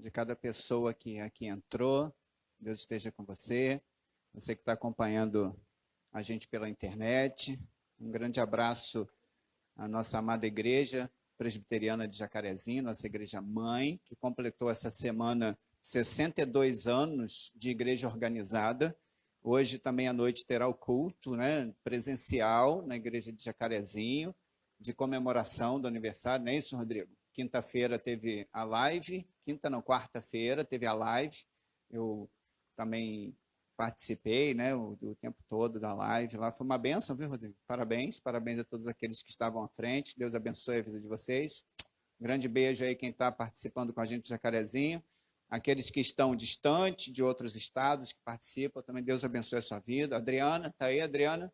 de cada pessoa que aqui entrou. Deus esteja com você. Você que está acompanhando a gente pela internet. Um grande abraço à nossa amada igreja presbiteriana de Jacarezinho, nossa igreja mãe, que completou essa semana 62 anos de igreja organizada. Hoje também à noite terá o culto, né, presencial na igreja de Jacarezinho, de comemoração do aniversário, não é isso, Rodrigo? Quinta-feira teve a live, quarta-feira teve a live, eu também participei, né, o tempo todo da live lá, foi uma bênção, viu, Rodrigo? Parabéns a todos aqueles que estavam à frente, Deus abençoe a vida de vocês. Um grande beijo aí quem está participando com a gente de Jacarezinho, aqueles que estão distantes de outros estados que participam, também Deus abençoe a sua vida. Adriana, está aí, Adriana?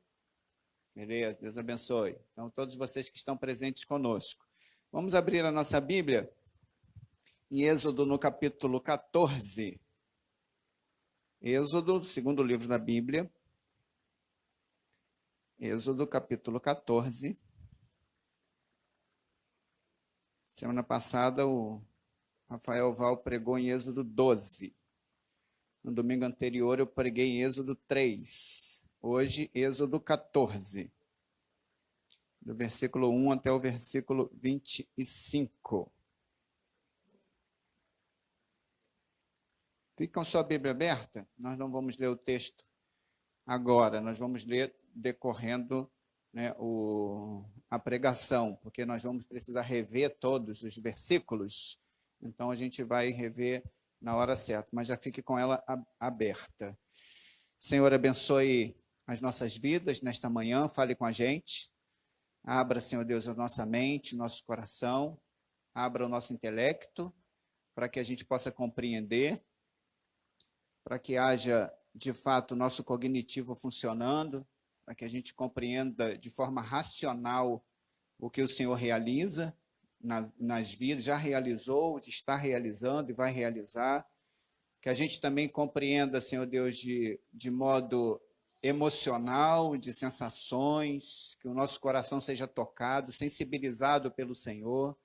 Beleza, Deus abençoe. Então, todos vocês que estão presentes conosco. Vamos abrir a nossa Bíblia em Êxodo, no capítulo 14. Êxodo, segundo livro da Bíblia. Êxodo, capítulo 14. Semana passada, o Rafael Val pregou em Êxodo 12. No domingo anterior, eu preguei em Êxodo 3. Hoje, Êxodo 14. Do versículo 1 até o versículo 25. Fique com sua Bíblia aberta. Nós não vamos ler o texto agora. Nós vamos ler decorrendo, né, a pregação, porque nós vamos precisar rever todos os versículos. Então, a gente vai rever na hora certa, mas já fique com ela aberta. Senhor, abençoe as nossas vidas nesta manhã, fale com a gente. Abra, Senhor Deus, a nossa mente, nosso coração, abra o nosso intelecto, para que a gente possa compreender, para que haja, de fato, o nosso cognitivo funcionando, para que a gente compreenda de forma racional o que o Senhor realiza nas vidas, já realizou, está realizando e vai realizar, que a gente também compreenda, Senhor Deus, de modo emocional, de sensações, que o nosso coração seja tocado, sensibilizado pelo Senhor,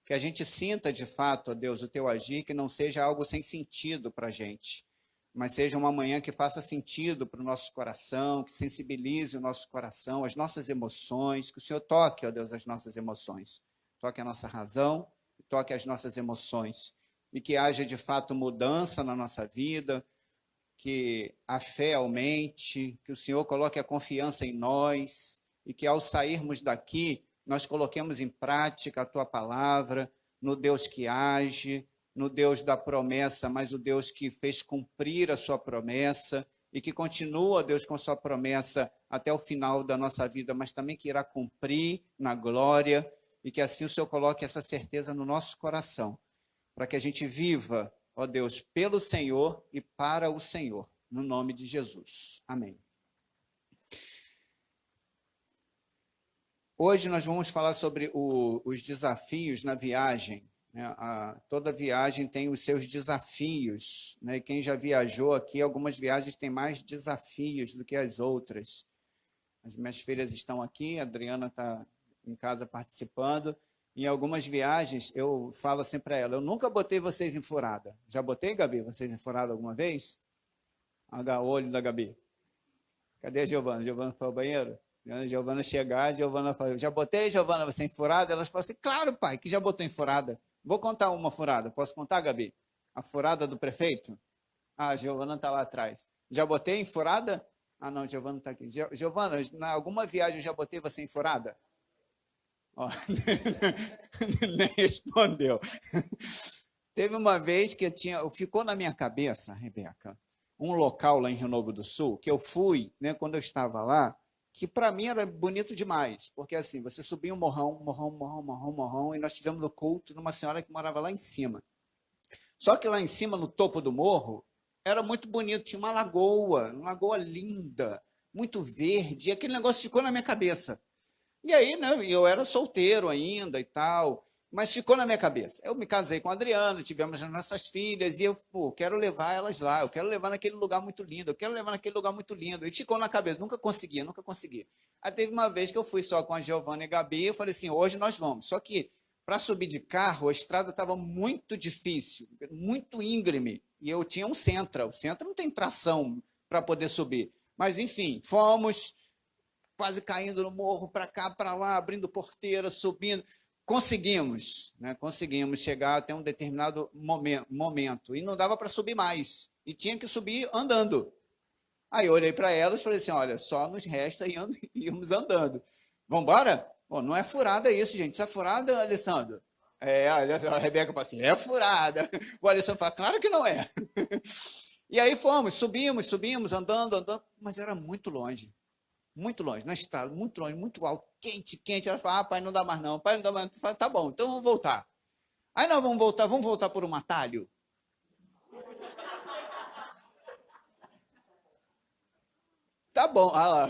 que a gente sinta de fato, ó Deus, o teu agir, que não seja algo sem sentido para a gente, mas seja uma manhã que faça sentido para o nosso coração, que sensibilize o nosso coração, as nossas emoções, que o Senhor toque, ó Deus, as nossas emoções, toque a nossa razão, toque as nossas emoções, e que haja de fato mudança na nossa vida, que a fé aumente, que o Senhor coloque a confiança em nós e que ao sairmos daqui, nós coloquemos em prática a Tua palavra, no Deus que age, no Deus da promessa, mas o Deus que fez cumprir a Sua promessa e que continua, Deus, com a Sua promessa até o final da nossa vida, mas também que irá cumprir na glória e que assim o Senhor coloque essa certeza no nosso coração, para que a gente viva, ó Deus, pelo Senhor e para o Senhor, no nome de Jesus. Amém. Hoje nós vamos falar sobre os desafios na viagem. Né? Toda viagem tem os seus desafios. Né? E quem já viajou aqui, algumas viagens têm mais desafios do que as outras. As minhas filhas estão aqui, a Adriana está em casa participando. Em algumas viagens, eu falo assim para ela, eu nunca botei vocês em furada. Já botei, Gabi, vocês em furada alguma vez? Olha o olho da Gabi. Cadê a Giovana? Giovana foi ao banheiro? A Giovana chegar, a Giovana falou, já botei, Giovana, você em furada? Elas falam assim, claro, pai, que já botou em furada. Vou contar uma furada. Posso contar, Gabi? A furada do prefeito? Ah, a Giovana está lá atrás. Já botei em furada? Ah, não, a Giovana está aqui. Giovana, na alguma viagem eu já botei você em furada? Oh, nem respondeu. Teve uma vez que ficou na minha cabeça, Rebeca, um local lá em Rio Novo do Sul, que eu fui, né, quando eu estava lá, que para mim era bonito demais, porque assim, você subia um morrão, e nós tivemos o culto de uma senhora que morava lá em cima. Só que lá em cima, no topo do morro, era muito bonito, tinha uma lagoa linda, muito verde, e aquele negócio ficou na minha cabeça. E aí, né, eu era solteiro ainda e tal, mas ficou na minha cabeça. Eu me casei com a Adriana, tivemos as nossas filhas, e eu, quero levar elas lá, eu quero levar naquele lugar muito lindo, eu quero levar naquele lugar muito lindo. E ficou na cabeça, nunca consegui. Aí teve uma vez que eu fui só com a Giovana e a Gabi, eu falei assim, hoje nós vamos. Só que, para subir de carro, a estrada estava muito difícil, muito íngreme, e eu tinha um Sentra. O Sentra não tem tração para poder subir. Mas, enfim, fomos quase caindo no morro, para cá, para lá, abrindo porteira, subindo. Conseguimos, né? Conseguimos chegar até um determinado momento, e não dava para subir mais, e tinha que subir andando. Aí eu olhei para elas e falei assim, olha, só nos resta irmos andando. Vamos embora? Bom, não é furada isso, gente. Isso é furada, Alessandro? A Rebeca fala assim, é furada. O Alessandro fala, claro que não é. E aí fomos, subimos, andando, mas era muito longe, na estrada, muito longe, muito alto, quente. Ela fala, pai, não dá mais não, pai, não dá mais não. Fala, tá bom, então vamos voltar. Aí nós vamos voltar por um atalho. Tá bom, olha lá.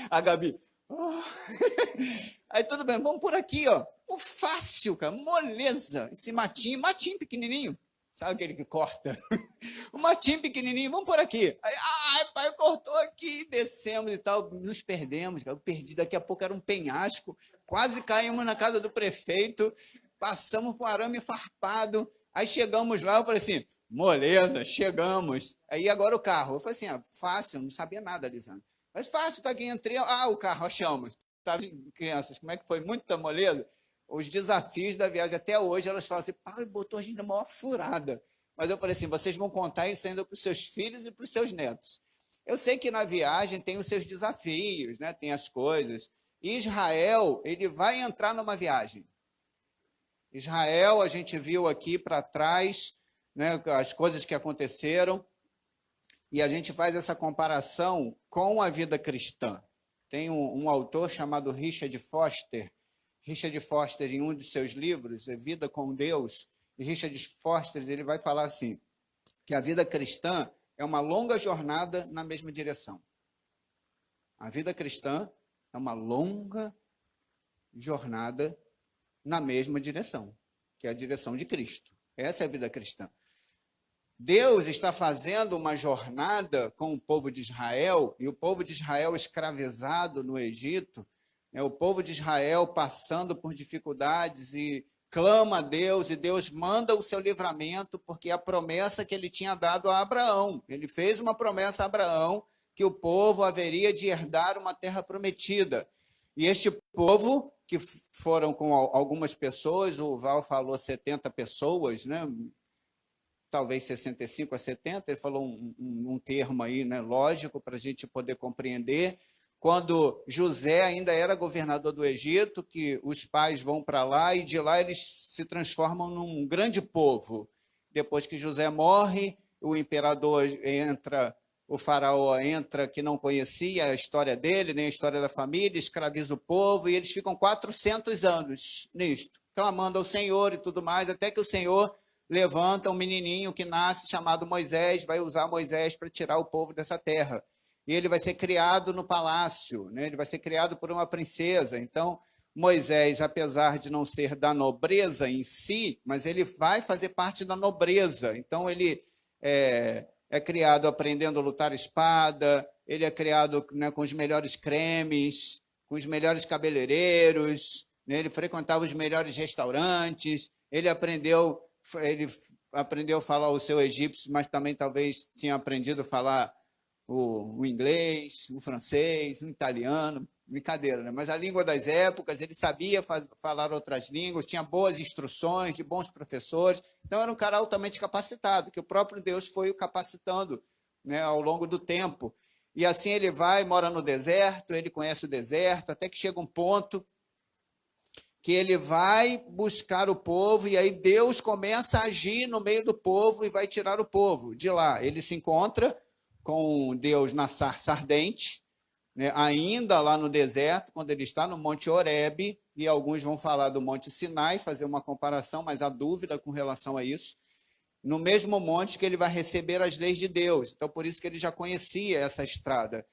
A Gabi. Aí tudo bem, vamos por aqui, ó. O fácil, cara, moleza. Esse matinho pequenininho. Sabe aquele que corta? O matinho pequenininho, vamos por aqui. Aí, pai, cortou aqui, descemos e tal. Nos perdemos, cara. Eu perdi, daqui a pouco era um penhasco. Quase caímos na casa do prefeito. Passamos com arame farpado. Aí chegamos lá, eu falei assim, moleza, chegamos. Aí agora o carro. Eu falei assim, fácil, não sabia nada, Lisandro. Mas fácil, tá aqui, entrei, o carro, achamos. Sabe, crianças, como é que foi? Muita moleza. Os desafios da viagem, até hoje, elas falam assim, pai, botou a gente na maior furada. Mas eu falei assim, vocês vão contar isso ainda para os seus filhos e para os seus netos. Eu sei que na viagem tem os seus desafios, né? Tem as coisas. Israel, ele vai entrar numa viagem. Israel, a gente viu aqui para trás, né, as coisas que aconteceram, e a gente faz essa comparação com a vida cristã. Tem um autor chamado Richard Foster. Richard Foster, em um de seus livros, Vida com Deus, e Richard Foster, ele vai falar assim, que a vida cristã é uma longa jornada na mesma direção. A vida cristã é uma longa jornada na mesma direção, que é a direção de Cristo. Essa é a vida cristã. Deus está fazendo uma jornada com o povo de Israel, e o povo de Israel escravizado no Egito, o povo de Israel passando por dificuldades e clama a Deus, e Deus manda o seu livramento, porque é a promessa que ele tinha dado a Abraão. Ele fez uma promessa a Abraão, que o povo haveria de herdar uma terra prometida. E este povo, que foram com algumas pessoas, o Val falou 70 pessoas, né? Talvez 65 a 70, ele falou um termo aí, né, lógico, para a gente poder compreender. Quando José ainda era governador do Egito, que os pais vão para lá e de lá eles se transformam num grande povo. Depois que José morre, o imperador entra, o faraó entra, que não conhecia a história dele, nem a história da família, escraviza o povo, e eles ficam 400 anos nisto, clamando ao Senhor e tudo mais, até que o Senhor levanta um menininho que nasce chamado Moisés, vai usar Moisés para tirar o povo dessa terra. E ele vai ser criado no palácio, né? Ele vai ser criado por uma princesa. Então, Moisés, apesar de não ser da nobreza em si, mas ele vai fazer parte da nobreza. Então, ele é criado aprendendo a lutar espada, ele é criado, né, com os melhores cremes, com os melhores cabeleireiros, né? Ele frequentava os melhores restaurantes, ele aprendeu a falar o seu egípcio, mas também talvez tinha aprendido a falar o inglês, o francês, o italiano, brincadeira, né? Mas a língua das épocas, ele sabia falar outras línguas, tinha boas instruções, de bons professores, então era um cara altamente capacitado, que o próprio Deus foi o capacitando, né, ao longo do tempo. E assim ele vai, mora no deserto, ele conhece o deserto, até que chega um ponto que ele vai buscar o povo, e aí Deus começa a agir no meio do povo e vai tirar o povo de lá. Ele se encontra com Deus na sarça ardente, né, ainda lá no deserto, quando ele está no Monte Horebe, e alguns vão falar do Monte Sinai, fazer uma comparação, mas há dúvida com relação a isso, no mesmo monte que ele vai receber as leis de Deus. Então, por isso que ele já conhecia essa estrada.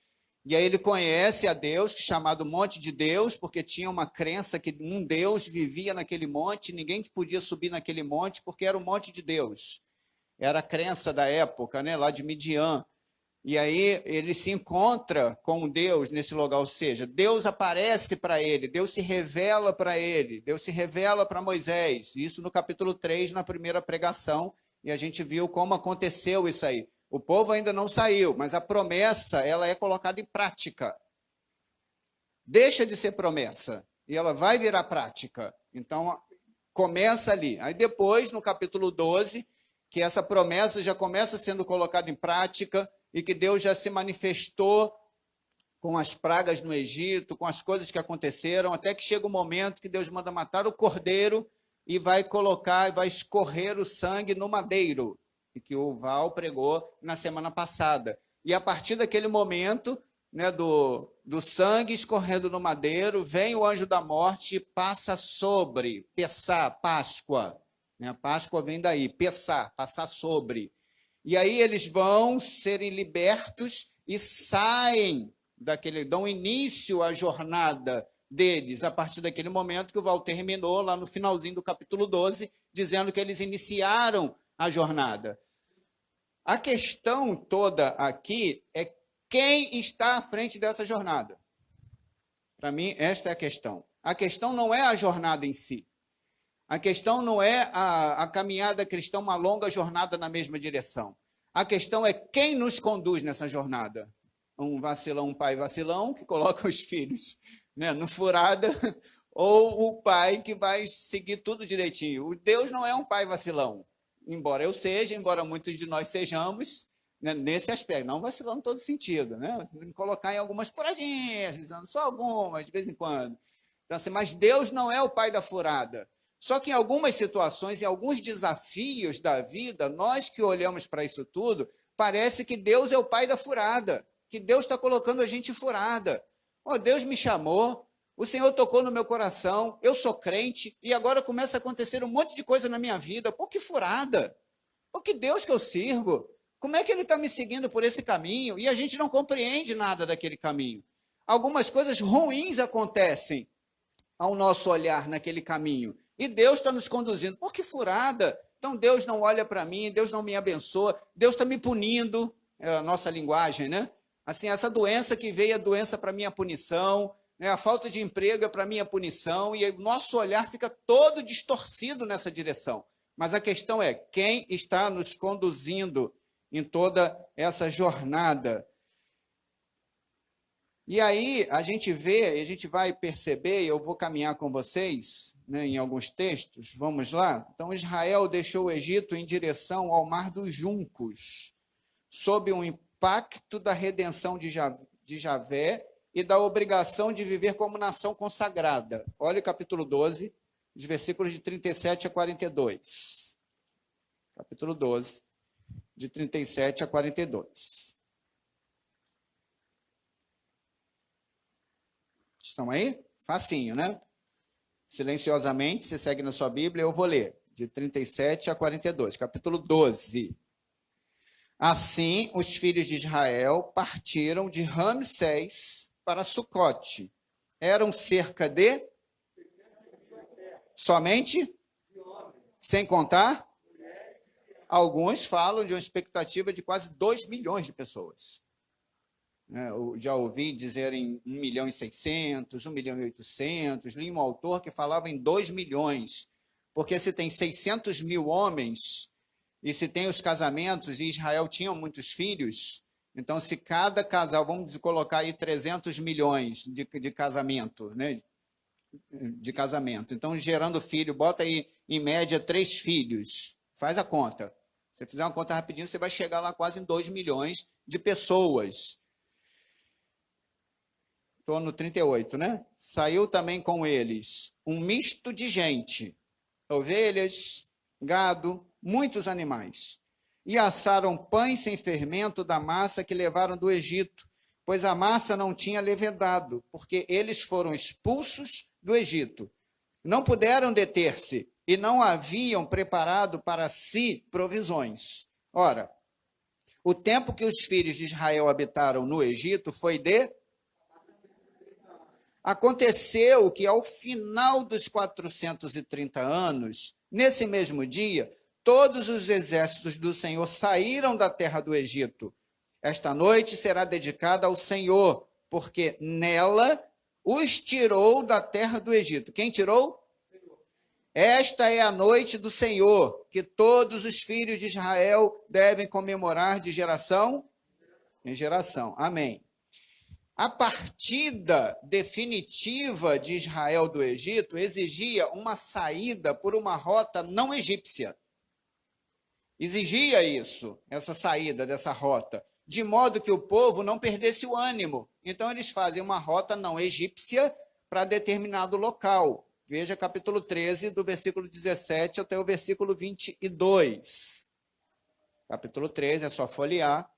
E aí ele conhece a Deus, chamado Monte de Deus, porque tinha uma crença que um Deus vivia naquele monte, ninguém podia subir naquele monte, porque era o monte de Deus. Era a crença da época, né, lá de Midian. E aí ele se encontra com Deus nesse lugar, ou seja, Deus aparece para ele, Deus se revela para ele, Deus se revela para Moisés. Isso no capítulo 3, na primeira pregação, e a gente viu como aconteceu isso aí. O povo ainda não saiu, mas a promessa ela é colocada em prática. Deixa de ser promessa e ela vai virar prática. Então, começa ali. Aí depois, no capítulo 12, que essa promessa já começa sendo colocada em prática, e que Deus já se manifestou com as pragas no Egito, com as coisas que aconteceram, até que chega o momento que Deus manda matar o cordeiro e vai colocar, vai escorrer o sangue no madeiro, e que o Val pregou na semana passada. E a partir daquele momento, né, do sangue escorrendo no madeiro, vem o anjo da morte e passa sobre, Pessá, Páscoa. Né, a Páscoa vem daí, Pessá, passar sobre. E aí eles vão serem libertos e saem daquele, dão início à jornada deles, a partir daquele momento que o Val terminou, lá no finalzinho do capítulo 12, dizendo que eles iniciaram a jornada. A questão toda aqui é quem está à frente dessa jornada. Para mim, esta é a questão. A questão não é a jornada em si. A questão não é a caminhada cristã, uma longa jornada na mesma direção. A questão é quem nos conduz nessa jornada. Um vacilão, um pai vacilão, que coloca os filhos, né, no furada, ou o pai que vai seguir tudo direitinho. O Deus não é um pai vacilão, embora eu seja, embora muitos de nós sejamos, né, nesse aspecto, não vacilando em todo sentido, né? Colocar em algumas furadinhas, usando só algumas, de vez em quando. Então, assim, mas Deus não é o pai da furada. Só que em algumas situações, em alguns desafios da vida, nós que olhamos para isso tudo, parece que Deus é o pai da furada, que Deus está colocando a gente furada. Oh, Deus me chamou, o Senhor tocou no meu coração, eu sou crente, e agora começa a acontecer um monte de coisa na minha vida. Pô, que furada! Pô, que Deus que eu sirvo! Como é que Ele está me seguindo por esse caminho? E a gente não compreende nada daquele caminho. Algumas coisas ruins acontecem ao nosso olhar naquele caminho. E Deus está nos conduzindo. Pô, que furada! Então Deus não olha para mim, Deus não me abençoa, Deus está me punindo, é a nossa linguagem, né? Assim, essa doença que veio, a doença para minha punição, né? A falta de emprego é para minha punição, e o nosso olhar fica todo distorcido nessa direção. Mas a questão é, quem está nos conduzindo em toda essa jornada? E aí a gente vê, a gente vai perceber, eu vou caminhar com vocês, né, em alguns textos, vamos lá? Então, Israel deixou o Egito em direção ao Mar dos Juncos, sob o impacto da redenção de Javé e da obrigação de viver como nação consagrada. Olha o capítulo 12, os versículos de 37 a 42. Capítulo 12, de 37 a 42. Estão aí? Facinho, né? Silenciosamente, você segue na sua Bíblia, eu vou ler, de 37 a 42, capítulo 12. Assim, os filhos de Israel partiram de Ramsés para Sucote. Eram cerca de... Somente? Sem contar? Alguns falam de uma expectativa de quase 2 milhões de pessoas. Eu já ouvi dizerem 1.600.000, 1.800.000, li um autor que falava em 2 milhões, porque se tem 600.000 homens, e se tem os casamentos, e Israel tinha muitos filhos, então se cada casal, vamos colocar aí 300 milhões de casamento, né? De casamento, então gerando filho, bota aí em média 3 filhos, faz a conta, se você fizer uma conta rapidinho, você vai chegar lá quase em 2 milhões de pessoas. Estou no 38, né? Saiu também com eles um misto de gente, ovelhas, gado, muitos animais. E assaram pães sem fermento da massa que levaram do Egito, pois a massa não tinha levedado, porque eles foram expulsos do Egito. Não puderam deter-se e não haviam preparado para si provisões. Ora, o tempo que os filhos de Israel habitaram no Egito foi de... Aconteceu que, ao final dos 430 anos, nesse mesmo dia, todos os exércitos do Senhor saíram da terra do Egito. Esta noite será dedicada ao Senhor, porque nela os tirou da terra do Egito. Quem tirou? Esta é a noite do Senhor, que todos os filhos de Israel devem comemorar de geração em geração. Amém. A partida definitiva de Israel do Egito exigia uma saída por uma rota não egípcia. Exigia isso, essa saída dessa rota, de modo que o povo não perdesse o ânimo. Então, eles fazem uma rota não egípcia para determinado local. Veja capítulo 13, do versículo 17 até o versículo 22. Capítulo 13, é só folhear.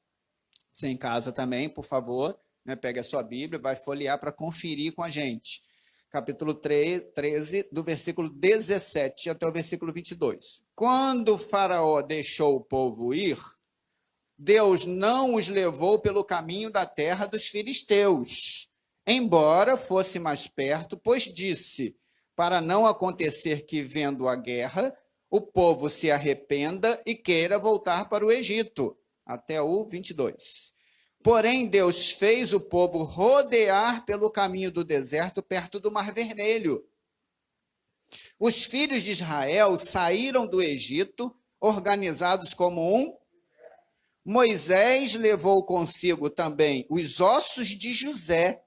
Você em casa também, por favor, né? Pegue a sua Bíblia, vai folhear para conferir com a gente. Capítulo 13, do versículo 17 até o versículo 22. Quando Faraó deixou o povo ir, Deus não os levou pelo caminho da terra dos filisteus, embora fosse mais perto, pois disse, para não acontecer que, vendo a guerra, o povo se arrependa e queira voltar para o Egito. Até o 22. Porém, Deus fez o povo rodear pelo caminho do deserto, perto do Mar Vermelho. Os filhos de Israel saíram do Egito, organizados como um. Moisés levou consigo também os ossos de José,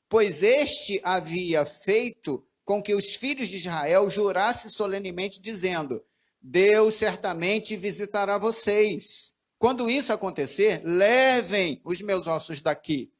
pois este havia feito com que os filhos de Israel jurassem solenemente, dizendo, Deus certamente visitará vocês. Quando isso acontecer, levem os meus ossos daqui.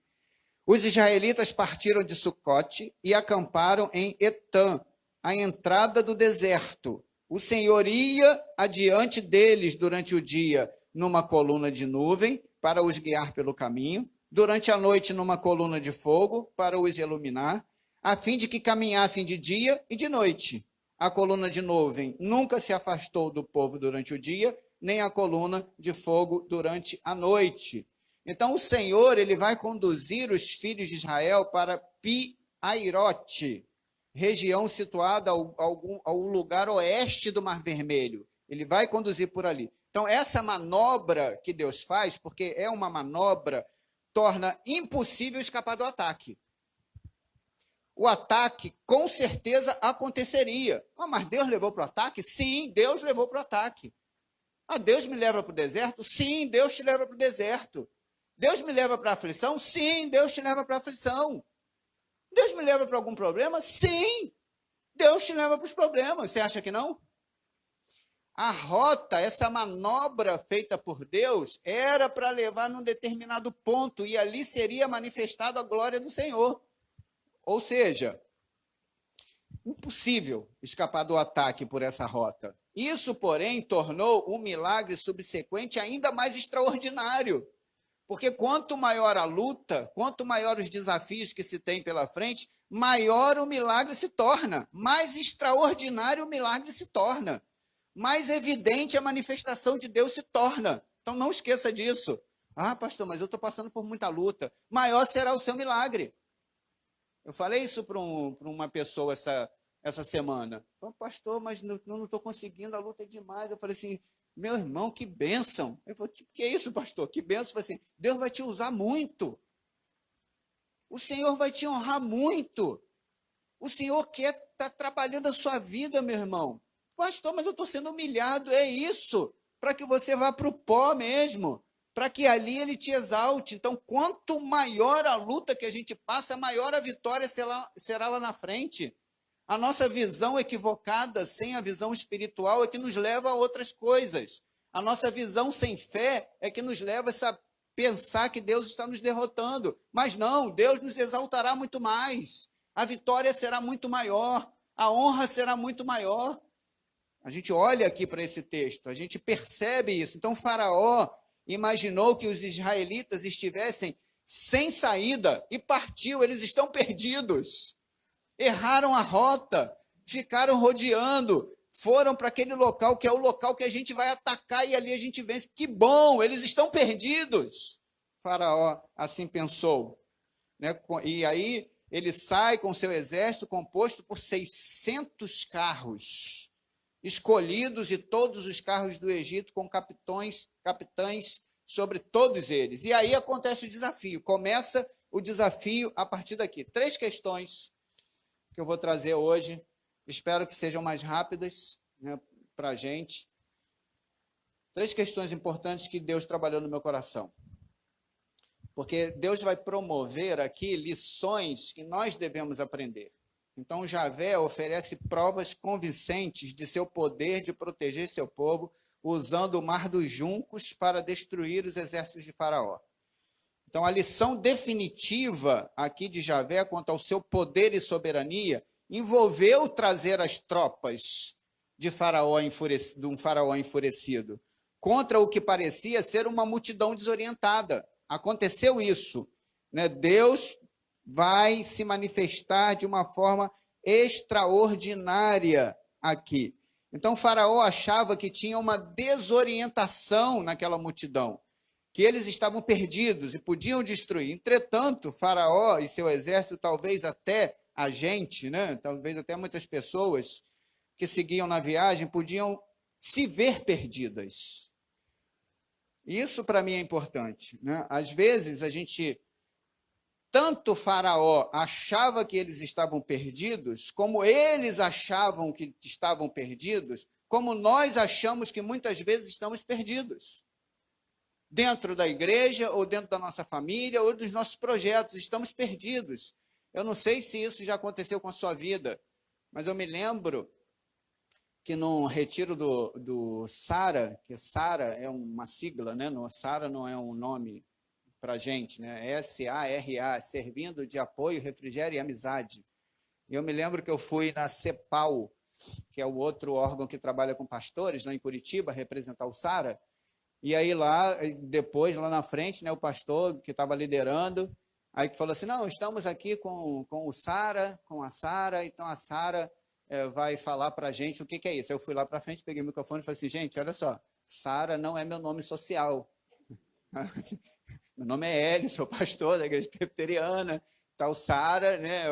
Os israelitas partiram de Sucote e acamparam em Etã, à entrada do deserto. O Senhor ia adiante deles durante o dia numa coluna de nuvem para os guiar pelo caminho, durante a noite numa coluna de fogo para os iluminar, a fim de que caminhassem de dia e de noite. A coluna de nuvem nunca se afastou do povo durante o dia, nem a coluna de fogo durante a noite. Então o Senhor, ele vai conduzir os filhos de Israel para Pi-Airote, região situada ao lugar oeste do Mar Vermelho. Ele vai conduzir por ali. Então essa manobra que Deus faz, porque é uma manobra, torna impossível escapar do ataque. O ataque com certeza aconteceria. Mas Deus levou para o ataque? Sim, Deus levou para o ataque. Deus me leva para o deserto? Sim, Deus te leva para o deserto. Deus me leva para a aflição? Sim, Deus te leva para a aflição. Deus me leva para algum problema? Sim, Deus te leva para os problemas. Você acha que não? A rota, essa manobra feita por Deus, era para levar num determinado ponto, e ali seria manifestada a glória do Senhor. Ou seja, impossível escapar do ataque por essa rota. Isso, porém, tornou o milagre subsequente ainda mais extraordinário. Porque quanto maior a luta, quanto maior os desafios que se tem pela frente, maior o milagre se torna, mais extraordinário o milagre se torna, mais evidente a manifestação de Deus se torna. Então não esqueça disso. Pastor, mas eu estou passando por muita luta. Maior será o seu milagre. Eu falei isso para uma pessoa essa semana. Falei, pastor, mas não estou conseguindo, a luta é demais. Eu falei assim, meu irmão, que bênção. Ele falou, que é isso, pastor? Que bênção. Eu falei assim, Deus vai te usar muito. O Senhor vai te honrar muito. O Senhor quer estar trabalhando a sua vida, meu irmão. Pastor, mas eu estou sendo humilhado. É isso, para que você vá para o pó mesmo, para que ali ele te exalte. Então, quanto maior a luta que a gente passa, maior a vitória será lá na frente. A nossa visão equivocada, sem a visão espiritual, é que nos leva a outras coisas. A nossa visão sem fé é que nos leva a pensar que Deus está nos derrotando. Mas não, Deus nos exaltará muito mais. A vitória será muito maior. A honra será muito maior. A gente olha aqui para esse texto, a gente percebe isso. Então, Faraó imaginou que os israelitas estivessem sem saída e partiu. Eles estão perdidos. Erraram a rota, ficaram rodeando, foram para aquele local que é o local que a gente vai atacar e ali a gente vence. Que bom, eles estão perdidos. Faraó assim pensou, né? E aí ele sai com seu exército composto por 600 carros, escolhidos de todos os carros do Egito, com capitães sobre todos eles. E aí acontece o desafio, começa o desafio a partir daqui. 3 questões que eu vou trazer hoje, espero que sejam mais rápidas, né, para a gente. 3 questões importantes que Deus trabalhou no meu coração. Porque Deus vai promover aqui lições que nós devemos aprender. Então, Javé oferece provas convincentes de seu poder de proteger seu povo, usando o Mar dos Juncos para destruir os exércitos de Faraó. Então, a lição definitiva aqui de Javé quanto ao seu poder e soberania envolveu trazer as tropas de um faraó enfurecido contra o que parecia ser uma multidão desorientada. Aconteceu isso, né? Deus vai se manifestar de uma forma extraordinária aqui. Então, Faraó achava que tinha uma desorientação naquela multidão, que eles estavam perdidos e podiam destruir. Entretanto, Faraó e seu exército, talvez até a gente, né? Talvez até muitas pessoas que seguiam na viagem, podiam se ver perdidas. Isso para mim é importante, né? Às vezes tanto Faraó achava que eles estavam perdidos, como eles achavam que estavam perdidos, como nós achamos que muitas vezes estamos perdidos. Dentro da igreja, ou dentro da nossa família, ou dos nossos projetos, estamos perdidos. Eu não sei se isso já aconteceu com a sua vida, mas eu me lembro que no retiro do SARA, que SARA é uma sigla, né? SARA não é um nome para a gente, né? SARA, Servindo de Apoio, Refrigério e Amizade. E eu me lembro que eu fui na CEPAL, que é o outro órgão que trabalha com pastores, lá em Curitiba, representar o SARA. E aí lá, depois, lá na frente, né, o pastor que estava liderando, aí que falou assim, não, estamos aqui com o SARA, com a SARA, então a SARA vai falar para a gente o que é isso. Eu fui lá para frente, peguei o microfone e falei assim, gente, olha só, SARA não é meu nome social. Meu nome é Hélio, sou pastor da igreja presbiteriana. Então, o SARA, né,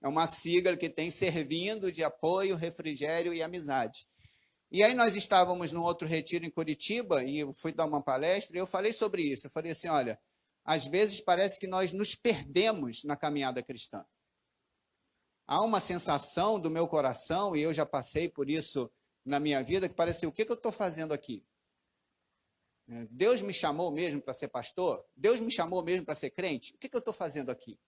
é uma sigla que tem servindo de apoio, refrigério e amizade. E aí nós estávamos num outro retiro em Curitiba, e eu fui dar uma palestra, e eu falei sobre isso. Eu falei assim, olha, às vezes parece que nós nos perdemos na caminhada cristã. Há uma sensação do meu coração, e eu já passei por isso na minha vida, que parece, o que eu estou fazendo aqui? Deus me chamou mesmo para ser pastor? Deus me chamou mesmo para ser crente? O que eu estou fazendo aqui?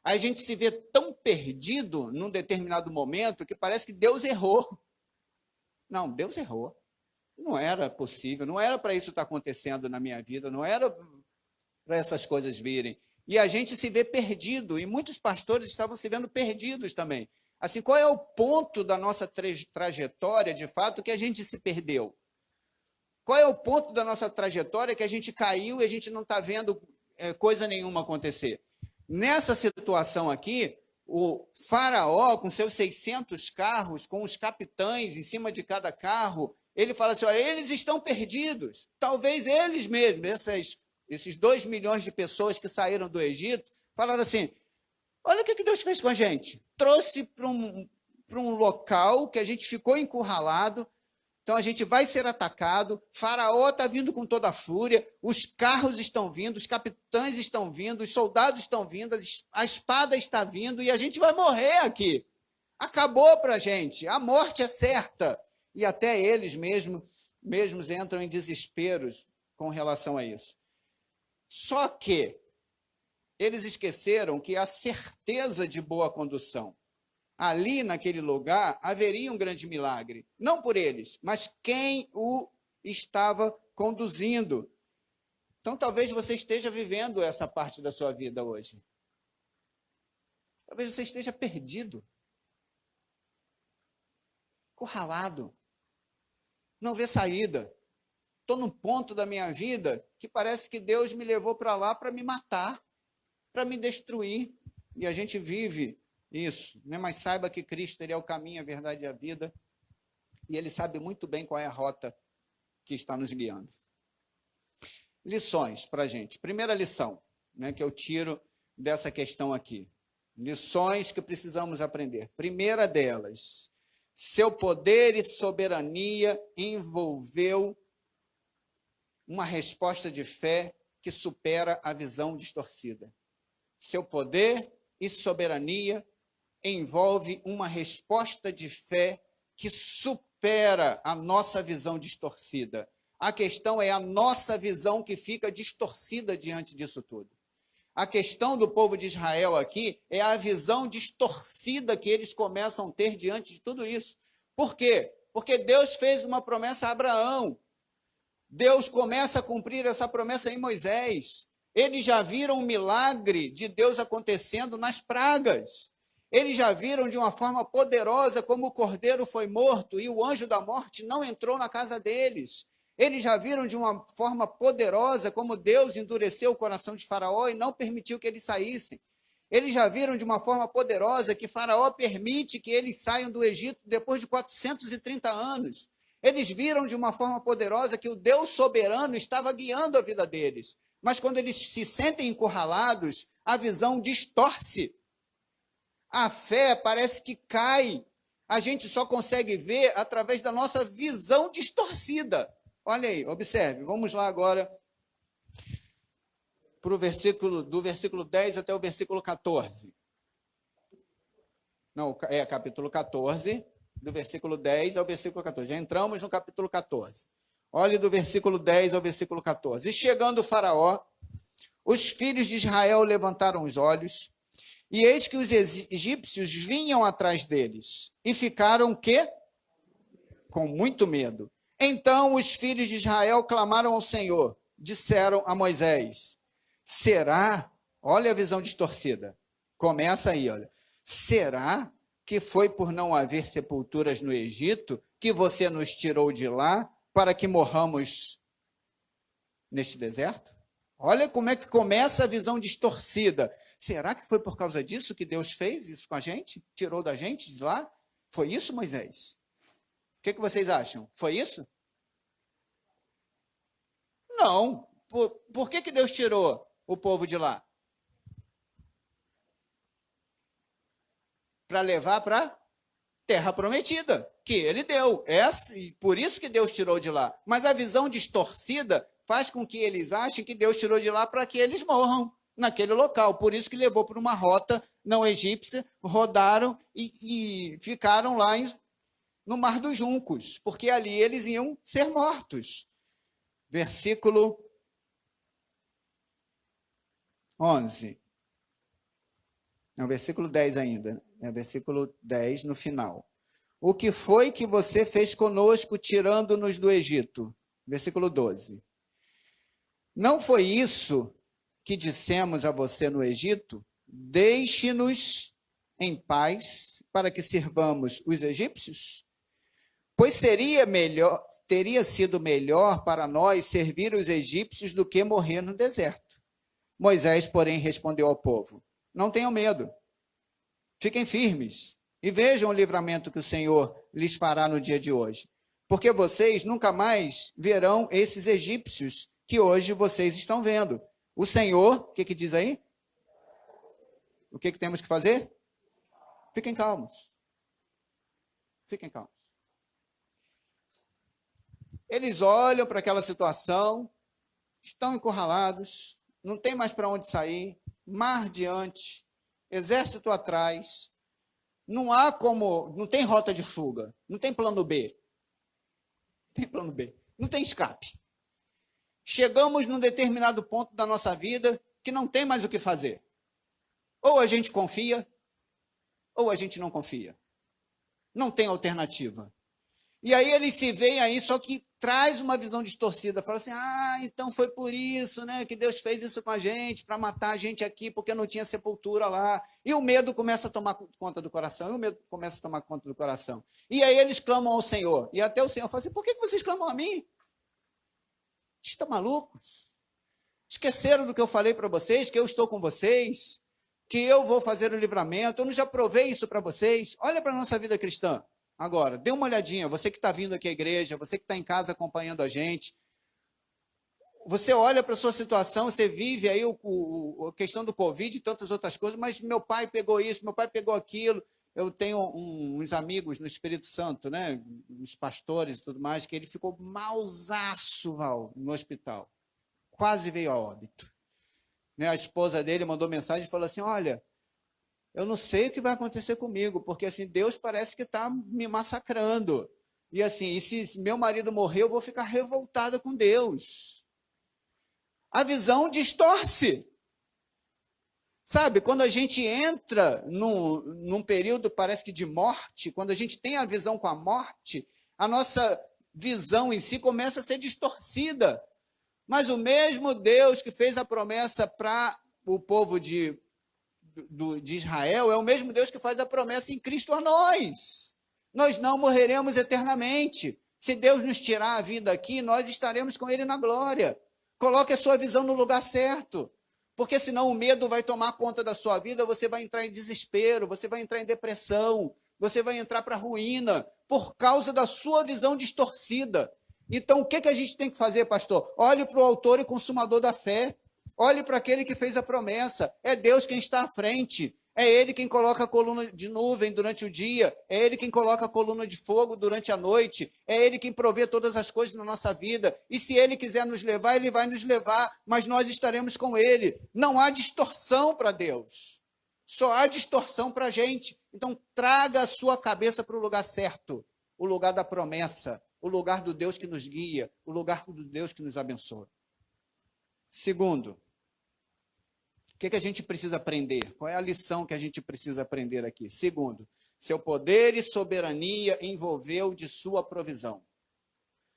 Aí a gente se vê tão perdido num determinado momento que parece que Deus errou. Não, Deus errou. Não era possível, não era para isso estar acontecendo na minha vida, não era para essas coisas virem. E a gente se vê perdido, e muitos pastores estavam se vendo perdidos também. Assim, qual é o ponto da nossa trajetória, de fato, que a gente se perdeu? Qual é o ponto da nossa trajetória que a gente caiu e a gente não está vendo coisa nenhuma acontecer? Nessa situação aqui, o Faraó, com seus 600 carros, com os capitães em cima de cada carro, ele fala assim, olha, eles estão perdidos. Talvez eles mesmos, esses 2 milhões de pessoas que saíram do Egito, falaram assim, olha o que Deus fez com a gente. Trouxe para um local que a gente ficou encurralado, então a gente vai ser atacado, Faraó está vindo com toda a fúria, os carros estão vindo, os capitães estão vindo, os soldados estão vindo, a espada está vindo e a gente vai morrer aqui. Acabou para a gente, a morte é certa. E até eles mesmos entram em desesperos com relação a isso. Só que eles esqueceram que a certeza de boa condução, ali naquele lugar, haveria um grande milagre. Não por eles, mas quem o estava conduzindo. Então, talvez você esteja vivendo essa parte da sua vida hoje. Talvez você esteja perdido. Encurralado. Não vê saída. Estou num ponto da minha vida que parece que Deus me levou para lá para me matar, para me destruir. E a gente vive isso, né? Mas saiba que Cristo, ele é o caminho, a verdade e a vida, e ele sabe muito bem qual é a rota que está nos guiando. Lições para a gente. Primeira lição, né, que eu tiro dessa questão aqui. Lições que precisamos aprender. Primeira delas, seu poder e soberania envolveu uma resposta de fé que supera a visão distorcida. Seu poder e soberania envolve uma resposta de fé que supera a nossa visão distorcida. A questão é a nossa visão que fica distorcida diante disso tudo. A questão do povo de Israel aqui é a visão distorcida que eles começam a ter diante de tudo isso. Por quê? Porque Deus fez uma promessa a Abraão. Deus começa a cumprir essa promessa em Moisés. Eles já viram o milagre de Deus acontecendo nas pragas. Eles já viram de uma forma poderosa como o cordeiro foi morto e o anjo da morte não entrou na casa deles. Eles já viram de uma forma poderosa como Deus endureceu o coração de Faraó e não permitiu que eles saíssem. Eles já viram de uma forma poderosa que Faraó permite que eles saiam do Egito depois de 430 anos. Eles viram de uma forma poderosa que o Deus soberano estava guiando a vida deles. Mas quando eles se sentem encurralados, a visão distorce. A fé parece que cai. A gente só consegue ver através da nossa visão distorcida. Olha aí, observe. Vamos lá agora para o versículo, do versículo 10 até o versículo 14. Não, é capítulo 14, do versículo 10 ao versículo 14. Já entramos no capítulo 14. Olhe do versículo 10 ao versículo 14. E chegando o Faraó, os filhos de Israel levantaram os olhos, e eis que os egípcios vinham atrás deles, e ficaram o quê? Com muito medo. Então os filhos de Israel clamaram ao Senhor, disseram a Moisés, será, olha a visão distorcida, começa aí, olha, será que foi por não haver sepulturas no Egito que você nos tirou de lá para que morramos neste deserto? Olha como é que começa a visão distorcida. Será que foi por causa disso que Deus fez isso com a gente? Tirou da gente de lá? Foi isso, Moisés? O que vocês acham? Foi isso? Não. Por que Deus tirou o povo de lá? Para levar para a terra prometida, que ele deu. Por isso que Deus tirou de lá. Mas a visão distorcida faz com que eles achem que Deus tirou de lá para que eles morram naquele local. Por isso que levou por uma rota não egípcia, rodaram e ficaram lá no Mar dos Juncos, porque ali eles iam ser mortos. Versículo 11. É o versículo 10 ainda. É o versículo 10 no final. O que foi que você fez conosco, tirando-nos do Egito? Versículo 12. Não foi isso que dissemos a você no Egito? Deixe-nos em paz para que sirvamos os egípcios? Pois teria sido melhor para nós servir os egípcios do que morrer no deserto. Moisés, porém, respondeu ao povo, não tenham medo, fiquem firmes e vejam o livramento que o Senhor lhes fará no dia de hoje, porque vocês nunca mais verão esses egípcios que hoje vocês estão vendo. O Senhor, o que diz aí? O que temos que fazer? Fiquem calmos. Fiquem calmos. Eles olham para aquela situação, estão encurralados, não tem mais para onde sair, mar diante, exército atrás, não tem rota de fuga, não tem plano B. Não tem plano B, não tem escape. Chegamos num determinado ponto da nossa vida que não tem mais o que fazer. Ou a gente confia, ou a gente não confia. Não tem alternativa. E aí eles se veem aí, só que traz uma visão distorcida. Fala assim, então foi por isso, né, que Deus fez isso com a gente, para matar a gente aqui, porque não tinha sepultura lá. E o medo começa a tomar conta do coração, E aí eles clamam ao Senhor. E até o Senhor fala assim, por que vocês clamam a mim? Estão malucos? Esqueceram do que eu falei para vocês, que eu estou com vocês, que eu vou fazer o livramento, eu não já provei isso para vocês? Olha para a nossa vida cristã. Agora, dê uma olhadinha, você que está vindo aqui à igreja, você que está em casa acompanhando a gente, você olha para a sua situação, você vive aí a questão do Covid e tantas outras coisas, mas meu pai pegou isso, meu pai pegou aquilo, Eu tenho uns amigos no Espírito Santo, né? Uns pastores e tudo mais, que ele ficou mausaço, Val, no hospital. Quase veio a óbito. Né? A esposa dele mandou mensagem e falou assim, olha, eu não sei o que vai acontecer comigo, porque assim, Deus parece que está me massacrando. E assim, e se meu marido morrer, eu vou ficar revoltada com Deus. A visão distorce. Sabe, quando a gente entra num período, parece que de morte, quando a gente tem a visão com a morte, a nossa visão em si começa a ser distorcida. Mas o mesmo Deus que fez a promessa para o povo de Israel é o mesmo Deus que faz a promessa em Cristo a nós. Nós não morreremos eternamente. Se Deus nos tirar a vida aqui, nós estaremos com Ele na glória. Coloque a sua visão no lugar certo. Porque senão o medo vai tomar conta da sua vida, você vai entrar em desespero, você vai entrar em depressão, você vai entrar para a ruína, por causa da sua visão distorcida. Então, o que a gente tem que fazer, pastor? Olhe para o autor e consumador da fé. Olhe para aquele que fez a promessa. É Deus quem está à frente. É Ele quem coloca a coluna de nuvem durante o dia. É Ele quem coloca a coluna de fogo durante a noite. É Ele quem provê todas as coisas na nossa vida. E se Ele quiser nos levar, Ele vai nos levar. Mas nós estaremos com Ele. Não há distorção para Deus. Só há distorção para a gente. Então, traga a sua cabeça para o lugar certo. O lugar da promessa. O lugar do Deus que nos guia. O lugar do Deus que nos abençoa. Segundo, o que a gente precisa aprender? Qual é a lição que a gente precisa aprender aqui? Segundo, seu poder e soberania envolveu de sua provisão.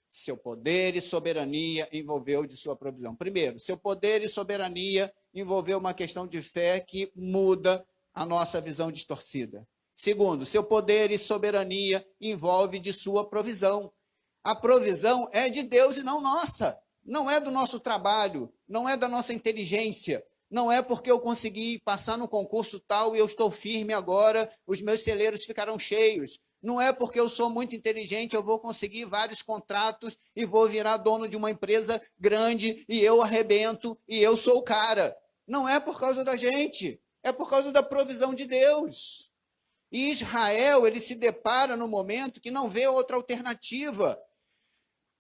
Seu poder e soberania envolveu de sua provisão. Primeiro, seu poder e soberania envolveu uma questão de fé que muda a nossa visão distorcida. Segundo, seu poder e soberania envolve de sua provisão. A provisão é de Deus e não nossa. Não é do nosso trabalho, não é da nossa inteligência. Não é porque eu consegui passar no concurso tal e eu estou firme agora, os meus celeiros ficarão cheios. Não é porque eu sou muito inteligente, eu vou conseguir vários contratos e vou virar dono de uma empresa grande e eu arrebento e eu sou o cara. Não é por causa da gente, é por causa da provisão de Deus. E Israel, ele se depara no momento que não vê outra alternativa.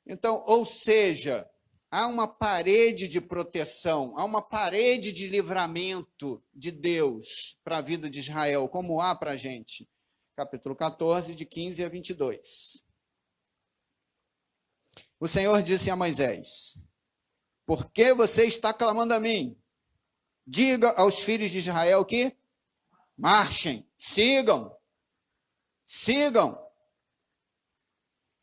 Então, ou seja, há uma parede de proteção, há uma parede de livramento de Deus para a vida de Israel, como há para a gente. Capítulo 14, de 15 a 22. O Senhor disse a Moisés, por que você está clamando a mim? Diga aos filhos de Israel que marchem, sigam.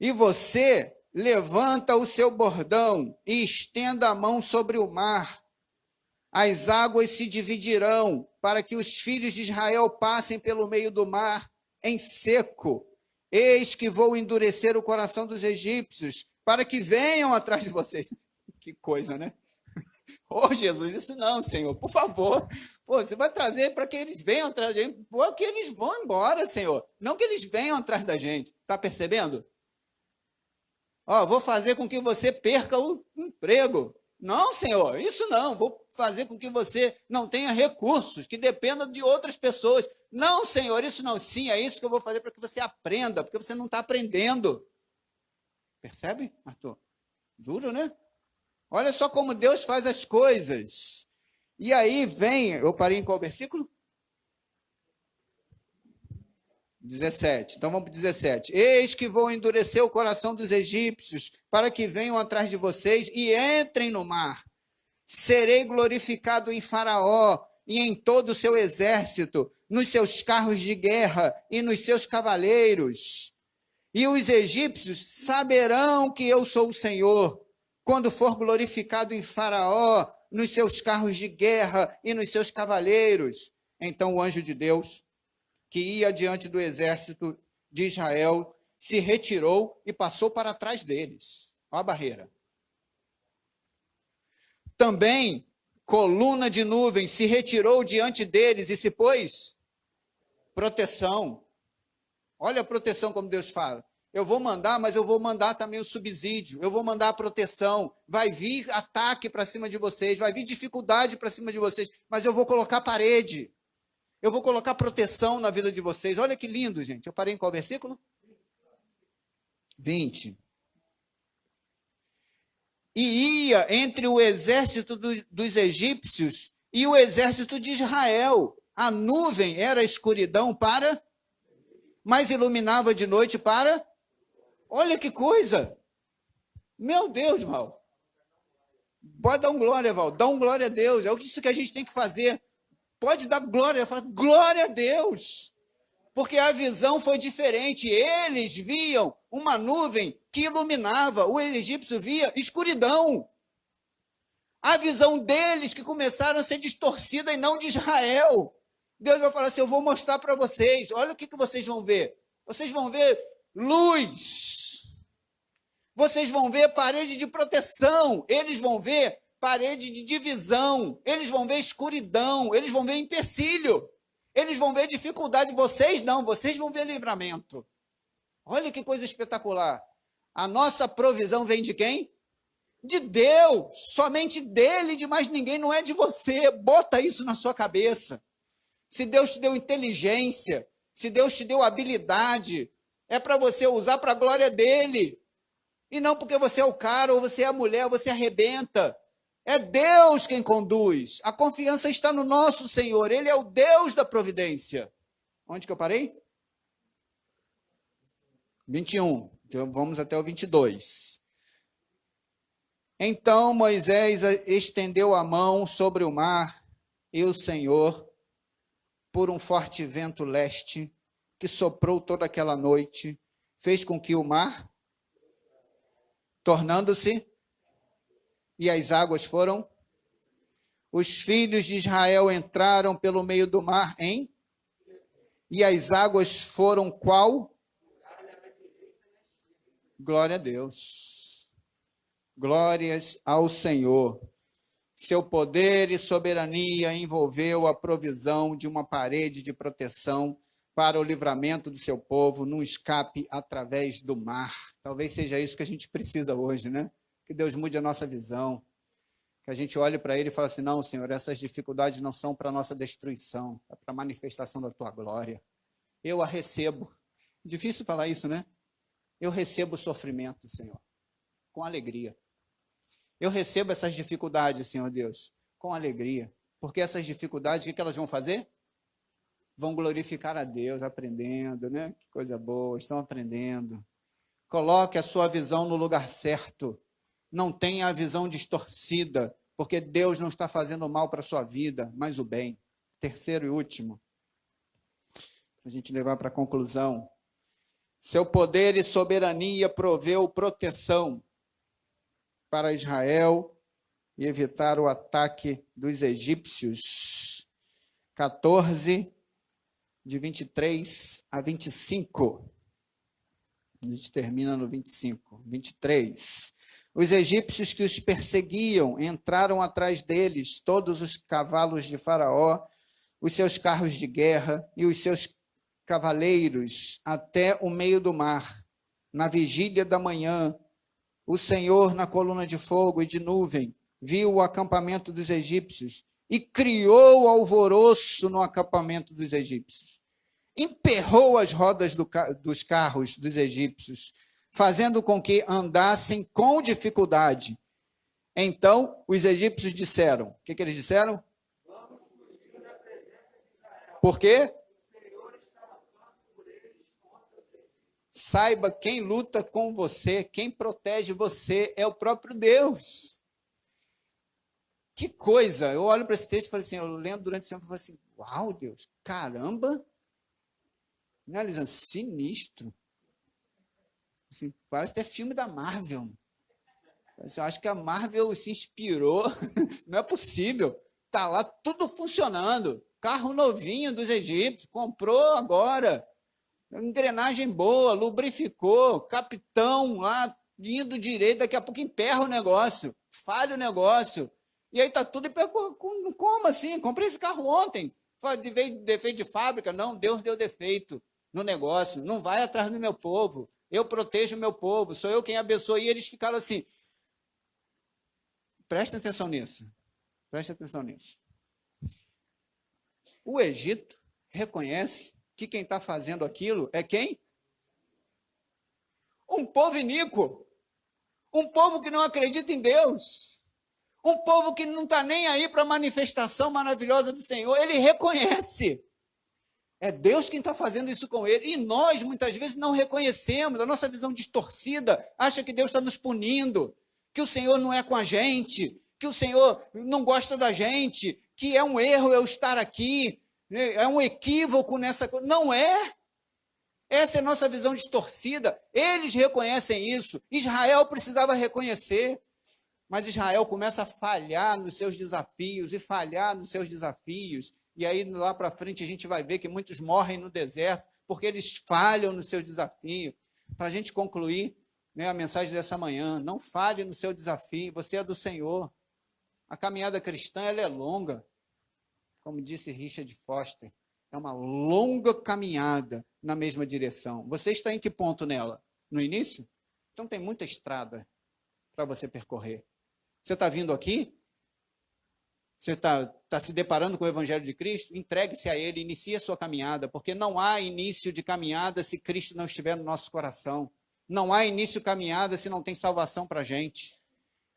E você levanta o seu bordão e estenda a mão sobre o mar. As águas se dividirão para que os filhos de Israel passem pelo meio do mar em seco. Eis que vou endurecer o coração dos egípcios para que venham atrás de vocês. Que coisa, né? Ô, Jesus, isso não, Senhor, por favor. Pô, você vai trazer para que eles venham atrás da gente. Pô, que eles vão embora, Senhor. Não que eles venham atrás da gente. Está percebendo? Ó, vou fazer com que você perca o emprego. Não, Senhor, isso não. Vou fazer com que você não tenha recursos, que dependa de outras pessoas. Não, Senhor, isso não. Sim, é isso que eu vou fazer para que você aprenda, porque você não está aprendendo. Percebe, Arthur? Duro, né? Olha só como Deus faz as coisas. E aí vem, eu parei em qual versículo? 17. Então vamos para 17. Eis que vou endurecer o coração dos egípcios, para que venham atrás de vocês e entrem no mar. Serei glorificado em Faraó e em todo o seu exército, nos seus carros de guerra e nos seus cavaleiros. E os egípcios saberão que eu sou o Senhor, quando for glorificado em Faraó, nos seus carros de guerra e nos seus cavaleiros. Então o anjo de Deus, que ia diante do exército de Israel, se retirou e passou para trás deles. Olha a barreira. Também, coluna de nuvem se retirou diante deles e se pôs proteção. Olha a proteção como Deus fala. Eu vou mandar, mas eu vou mandar também o subsídio. Eu vou mandar a proteção. Vai vir ataque para cima de vocês, vai vir dificuldade para cima de vocês, mas eu vou colocar parede. Eu vou colocar proteção na vida de vocês. Olha que lindo, gente. Eu parei em qual versículo? 20. E ia entre o exército dos egípcios e o exército de Israel. A nuvem era escuridão para, mas iluminava de noite para. Olha que coisa! Meu Deus, Val. Pode dar um glória, Val. Dá um glória a Deus. É isso que a gente tem que fazer. Pode dar glória. Fala, glória a Deus. Porque a visão foi diferente. Eles viam uma nuvem que iluminava. O egípcio via escuridão. A visão deles que começaram a ser distorcida e não de Israel. Deus vai falar assim, eu vou mostrar para vocês. Olha o que vocês vão ver. Vocês vão ver luz. Vocês vão ver parede de proteção. Eles vão ver parede de divisão. Eles vão ver escuridão. Eles vão ver empecilho. Eles vão ver dificuldade. Vocês não. Vocês vão ver livramento. Olha que coisa espetacular. A nossa provisão vem de quem? De Deus. Somente dele, de mais ninguém. Não é de você. Bota isso na sua cabeça. Se Deus te deu inteligência, se Deus te deu habilidade, é para você usar para a glória dele. E não porque você é o cara, ou você é a mulher, ou você arrebenta. É Deus quem conduz. A confiança está no nosso Senhor. Ele é o Deus da providência. Onde que eu parei? 21. Então vamos até o 22. Então Moisés estendeu a mão sobre o mar, e o Senhor, por um forte vento leste, que soprou toda aquela noite, fez com que o mar, tornando-se, e as águas foram. Os filhos de Israel entraram pelo meio do mar em, e as águas foram qual? Glória a Deus. Glórias ao Senhor. Seu poder e soberania envolveu a provisão de uma parede de proteção para o livramento do seu povo num escape através do mar. Talvez seja isso que a gente precisa hoje, né? Que Deus mude a nossa visão. Que a gente olhe para ele e fale assim, não, Senhor, essas dificuldades não são para a nossa destruição, é para a manifestação da tua glória. Eu a recebo. Difícil falar isso, né? Eu recebo o sofrimento, Senhor, com alegria. Eu recebo essas dificuldades, Senhor Deus, com alegria. Porque essas dificuldades, o que elas vão fazer? Vão glorificar a Deus, aprendendo, né? Que coisa boa, estão aprendendo. Coloque a sua visão no lugar certo. Não tenha a visão distorcida, porque Deus não está fazendo mal para a sua vida, mas o bem. Terceiro e último, para a gente levar para a conclusão. Seu poder e soberania proveu proteção para Israel e evitar o ataque dos egípcios. 14, de 23 a 25. A gente termina no 25. 23. Os egípcios que os perseguiam entraram atrás deles, todos os cavalos de Faraó, os seus carros de guerra e os seus cavaleiros, até o meio do mar. Na vigília da manhã, o Senhor, na coluna de fogo e de nuvem, viu o acampamento dos egípcios e criou alvoroço no acampamento dos egípcios. Emperrou as rodas dos carros dos egípcios, fazendo com que andassem com dificuldade. Então, os egípcios disseram, o que eles disseram? Por quê? Saiba, quem luta com você, quem protege você é o próprio Deus. Que coisa! Eu olho para esse texto e falo assim, eu lendo durante o tempo e falo assim, uau, Deus, caramba! Né, Lisandro? Sinistro. Assim, parece até filme da Marvel. Eu acho que a Marvel se inspirou. Não é possível. Está lá tudo funcionando. Carro novinho dos egípcios, comprou agora. Engrenagem boa, lubrificou, capitão lá, indo direito, daqui a pouco emperra o negócio, falha o negócio. E aí está tudo, como assim? Comprei esse carro ontem. Veio defeito de fábrica? Não, Deus deu defeito no negócio. Não vai atrás do meu povo. Eu protejo o meu povo, sou eu quem abençoa. E eles ficaram assim. Presta atenção nisso. Presta atenção nisso. O Egito reconhece que quem está fazendo aquilo é quem? Um povo iníquo, um povo que não acredita em Deus, um povo que não está nem aí para a manifestação maravilhosa do Senhor. Ele reconhece. É Deus quem está fazendo isso com ele. E nós, muitas vezes, não reconhecemos. A nossa visão distorcida acha que Deus está nos punindo, que o Senhor não é com a gente, que o Senhor não gosta da gente, que é um erro eu estar aqui, é um equívoco nessa coisa. Não é. Essa é a nossa visão distorcida. Eles reconhecem isso. Israel precisava reconhecer. Mas Israel começa a falhar nos seus desafios e falhar nos seus desafios. E aí, lá para frente, a gente vai ver que muitos morrem no deserto porque eles falham no seu desafio. Para a gente concluir, né, a mensagem dessa manhã, não falhe no seu desafio, você é do Senhor. A caminhada cristã ela é longa, como disse Richard Foster, é uma longa caminhada na mesma direção. Você está em que ponto nela? No início? Então tem muita estrada para você percorrer. Você está vindo aqui? Você está se deparando com o Evangelho de Cristo? Entregue-se a Ele, inicie a sua caminhada, porque não há início de caminhada se Cristo não estiver no nosso coração. Não há início de caminhada se não tem salvação para a gente.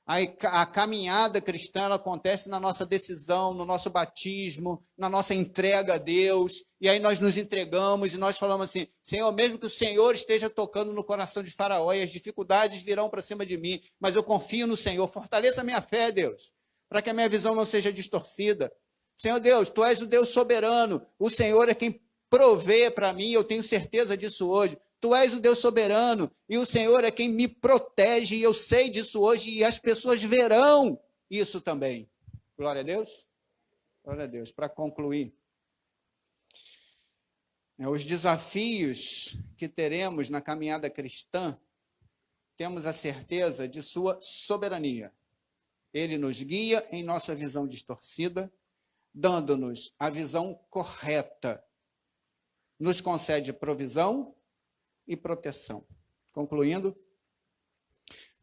A caminhada cristã ela acontece na nossa decisão, no nosso batismo, na nossa entrega a Deus. E aí nós nos entregamos e nós falamos assim, Senhor, mesmo que o Senhor esteja tocando no coração de Faraó e as dificuldades virão para cima de mim, mas eu confio no Senhor, fortaleça a minha fé, Deus, para que a minha visão não seja distorcida. Senhor Deus, Tu és o Deus soberano, o Senhor é quem provê para mim, eu tenho certeza disso hoje. Tu és o Deus soberano e o Senhor é quem me protege e eu sei disso hoje e as pessoas verão isso também. Glória a Deus. Glória a Deus. Para concluir, os desafios que teremos na caminhada cristã, temos a certeza de sua soberania. Ele nos guia em nossa visão distorcida, dando-nos a visão correta. Nos concede provisão e proteção. Concluindo,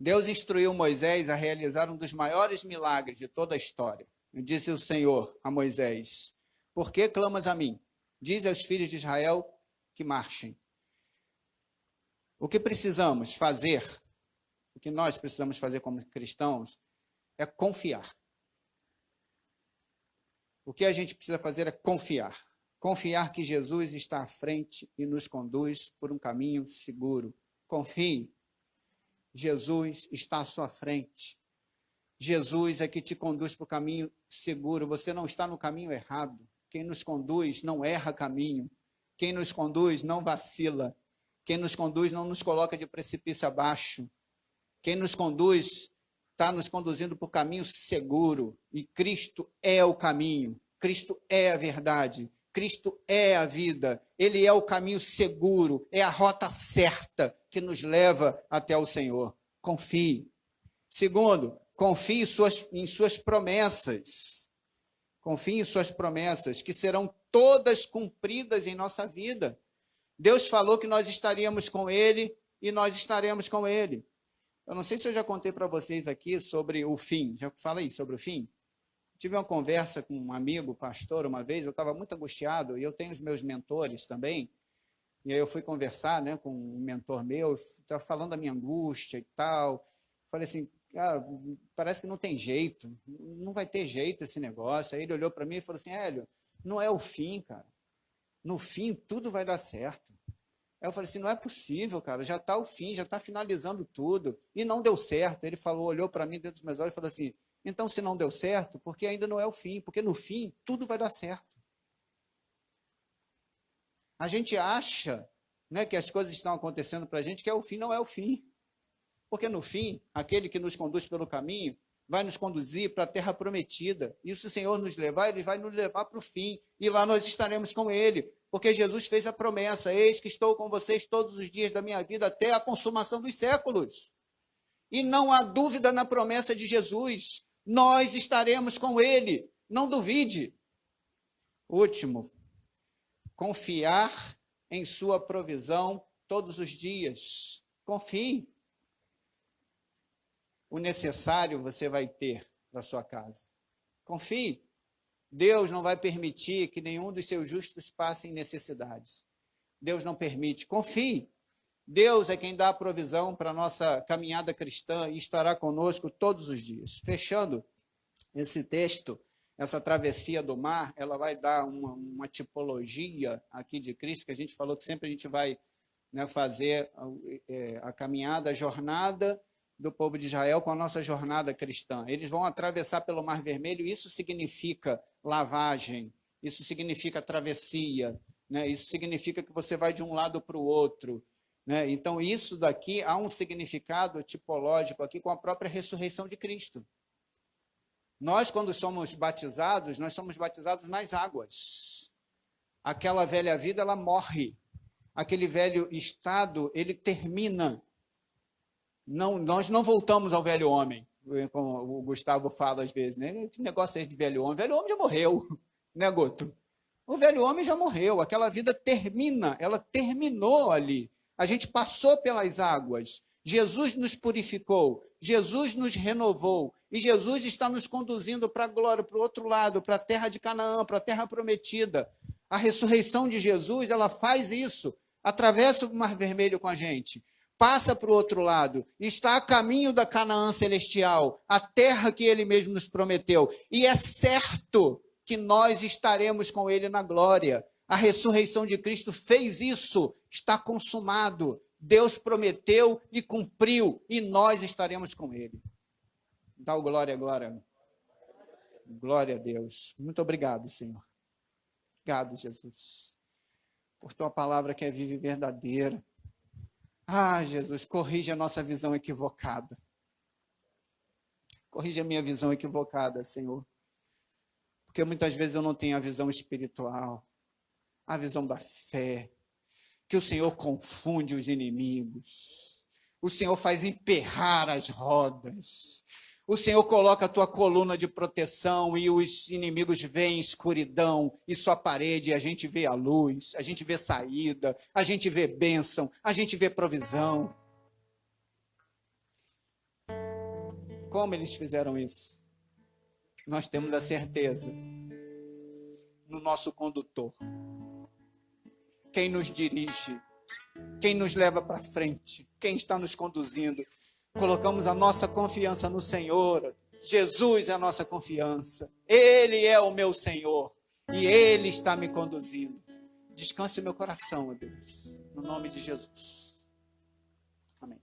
Deus instruiu Moisés a realizar um dos maiores milagres de toda a história. Disse o Senhor a Moisés, por que clamas a mim? Diz aos filhos de Israel que marchem. O que precisamos fazer, o que nós precisamos fazer como cristãos, é confiar. O que a gente precisa fazer é confiar. Confiar que Jesus está à frente e nos conduz por um caminho seguro. Confie. Jesus está à sua frente. Jesus é que te conduz para o caminho seguro. Você não está no caminho errado. Quem nos conduz não erra caminho. Quem nos conduz não vacila. Quem nos conduz não nos coloca de precipício abaixo. Quem nos conduz está nos conduzindo por caminho seguro. E Cristo é o caminho. Cristo é a verdade. Cristo é a vida, Ele é o caminho seguro, é a rota certa que nos leva até o Senhor. Confie. Segundo, confie em suas promessas. Confie em suas promessas, que serão todas cumpridas em nossa vida. Deus falou que nós estaríamos com Ele e nós estaremos com Ele. Eu não sei se eu já contei para vocês aqui sobre o fim. Já falei sobre o fim? Tive uma conversa com um amigo, pastor, uma vez, eu estava muito angustiado, e eu tenho os meus mentores também, e aí eu fui conversar, né, com um mentor meu, estava falando da minha angústia e tal, falei assim, parece que não tem jeito, não vai ter jeito esse negócio. Aí ele olhou para mim e falou assim, Hélio, não é o fim, cara, no fim tudo vai dar certo. Aí eu falei assim, não é possível, cara, já está o fim, já está finalizando tudo, e não deu certo. Ele falou, olhou para mim dentro dos meus olhos e falou assim, então, se não deu certo, porque ainda não é o fim, porque no fim tudo vai dar certo. A gente acha, né, que as coisas estão acontecendo para a gente, que é o fim, não é o fim. Porque no fim, aquele que nos conduz pelo caminho vai nos conduzir para a terra prometida. E se o Senhor nos levar, Ele vai nos levar para o fim. E lá nós estaremos com Ele. Porque Jesus fez a promessa, eis que estou com vocês todos os dias da minha vida até a consumação dos séculos. E não há dúvida na promessa de Jesus. Nós estaremos com Ele, não duvide. Último, confiar em sua provisão todos os dias. Confie. O necessário você vai ter para sua casa. Confie. Deus não vai permitir que nenhum dos seus justos passem necessidades. Deus não permite. Confie. Deus é quem dá a provisão para a nossa caminhada cristã e estará conosco todos os dias. Fechando esse texto, essa travessia do mar, ela vai dar uma tipologia aqui de Cristo, que a gente falou que sempre a gente vai, né, fazer a caminhada, a jornada do povo de Israel com a nossa jornada cristã. Eles vão atravessar pelo Mar Vermelho, isso significa lavagem, isso significa travessia, né? Isso significa que você vai de um lado para o outro, né? Então, isso daqui há um significado tipológico aqui com a própria ressurreição de Cristo. Nós, quando somos batizados, nós somos batizados nas águas. Aquela velha vida, ela morre. Aquele velho estado, ele termina. Não, nós não voltamos ao velho homem, como o Gustavo fala às vezes, né? Que negócio é esse de velho homem? O velho homem já morreu, né, Goto? O velho homem já morreu, aquela vida termina, ela terminou ali. A gente passou pelas águas, Jesus nos purificou, Jesus nos renovou, e Jesus está nos conduzindo para a glória, para o outro lado, para a terra de Canaã, para a terra prometida. A ressurreição de Jesus, ela faz isso, atravessa o Mar Vermelho com a gente, passa para o outro lado, está a caminho da Canaã celestial, a terra que ele mesmo nos prometeu, e é certo que nós estaremos com ele na glória. A ressurreição de Cristo fez isso, está consumado. Deus prometeu e cumpriu, e nós estaremos com ele. Dá o glória agora. Glória a Deus. Muito obrigado, Senhor. Obrigado, Jesus, por tua palavra que é viva e verdadeira. Ah, Jesus, corrige a nossa visão equivocada. Corrige a minha visão equivocada, Senhor. Porque muitas vezes eu não tenho a visão espiritual, a visão da fé, que o Senhor confunde os inimigos, o Senhor faz emperrar as rodas, o Senhor coloca a tua coluna de proteção e os inimigos veem escuridão e sua parede, e a gente vê a luz, a gente vê saída, a gente vê bênção, a gente vê provisão. Como eles fizeram isso? Nós temos a certeza no nosso condutor, quem nos dirige, quem nos leva para frente, quem está nos conduzindo. Colocamos a nossa confiança no Senhor. Jesus é a nossa confiança. Ele é o meu Senhor e Ele está me conduzindo. Descanse o meu coração, ó Deus, no nome de Jesus. Amém.